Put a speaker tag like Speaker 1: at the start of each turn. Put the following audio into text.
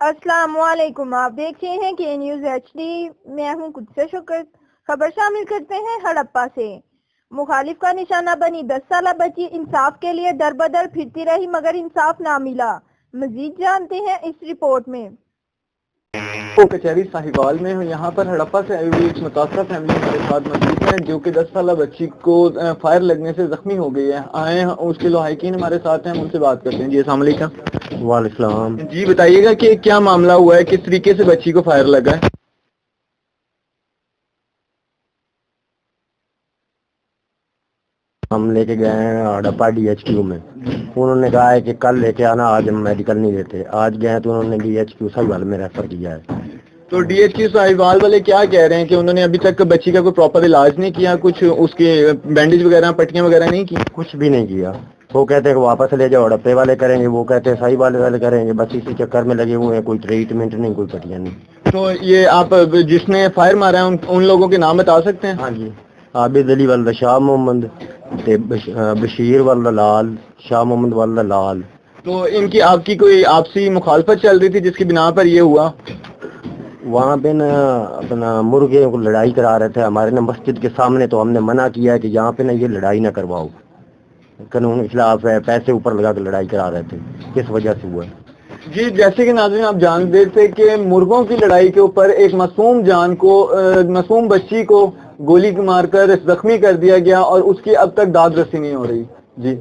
Speaker 1: السلام علیکم، آپ دیکھ رہے ہیں کہ نیوز HD۔ میں ہوں قدس شکر۔ خبر شامل کرتے ہیں ہڑپا سے۔ مخالف کا نشانہ بنی 10 سالہ بچی انصاف کے لیے در بدر پھرتی رہی مگر انصاف نہ ملا۔ مزید جانتے ہیں اس رپورٹ میں۔
Speaker 2: کچہری ساہیوال میں ہوں، یہاں پر ہڑپا سے آئی ہوئی ایک متاثرہ فیملی ہمارے ساتھ موجود ہے جو کہ 10 سالہ بچی کو فائر لگنے سے زخمی ہو گئی ہے۔ آئے ہیں اس کے لواحقین ہمارے ساتھ ہیں، ہم ان سے بات کرتے ہیں۔ جی السلام علیکم۔
Speaker 3: وعلیکم السلام۔
Speaker 2: جی بتائیے گا کہ کیا معاملہ ہوا ہے، کس طریقے سے بچی کو فائر لگا ہے؟
Speaker 3: ہم لے کے گئے ہیں ہڑپا DHQ میں، انہوں نے کہا ہے کہ کل لے کے آنا، آج ہم میڈیکل نہیں دیتے۔ آج گئے تو انہوں نے DHQ ساہیوال میں ریفر کیا ہے۔
Speaker 2: تو DHQ ساہیوال والے کیا کہہ رہے ہیں کہ انہوں نے ابھی تک بچی کا کوئی پراپر علاج نہیں کیا، کچھ اس کے بینڈیج وغیرہ پٹیاں وغیرہ نہیں کی؟
Speaker 3: کچھ بھی نہیں کیا۔ وہ کہتے ہیں کہ واپس لے جاؤ، ہڑپے والے کریں گے، وہ کہتے ہیں ساہیوال والے کریں گے، بس اسی چکر میں لگے ہوئے ہیں، کوئی ٹریٹمنٹ نہیں، کوئی پٹیاں نہیں۔
Speaker 2: تو یہ آپ جس نے فائر مارا ہے ان لوگوں کے نام بتا سکتے ہیں؟
Speaker 3: ہاں جی، عابد علی والدہ شاہ محمد، بشیر والدہ لال، شاہ محمد والدہ لال۔
Speaker 2: تو ان کی آپ کی کوئی آپسی مخالفت چل رہی تھی جس کی بنا پر یہ ہوا؟
Speaker 3: وہاں پہ نا اپنا مرغے کو لڑائی کرا رہے تھے ہمارے نا مسجد کے سامنے، تو ہم نے منع کیا ہے کہ یہاں پہ نا یہ لڑائی نہ کرواؤ، قانون کے خلاف ہے، پیسے اوپر لگا کے لڑائی کرا رہے تھے، کس وجہ سے ہوا ہے؟
Speaker 2: جی جیسے کہ ناظرین آپ جانتے تھے کہ مرغوں کی لڑائی کے اوپر ایک معصوم بچی کو گولی مار کر زخمی کر دیا گیا اور اس کی اب تک داد رسی نہیں ہو رہی۔ جی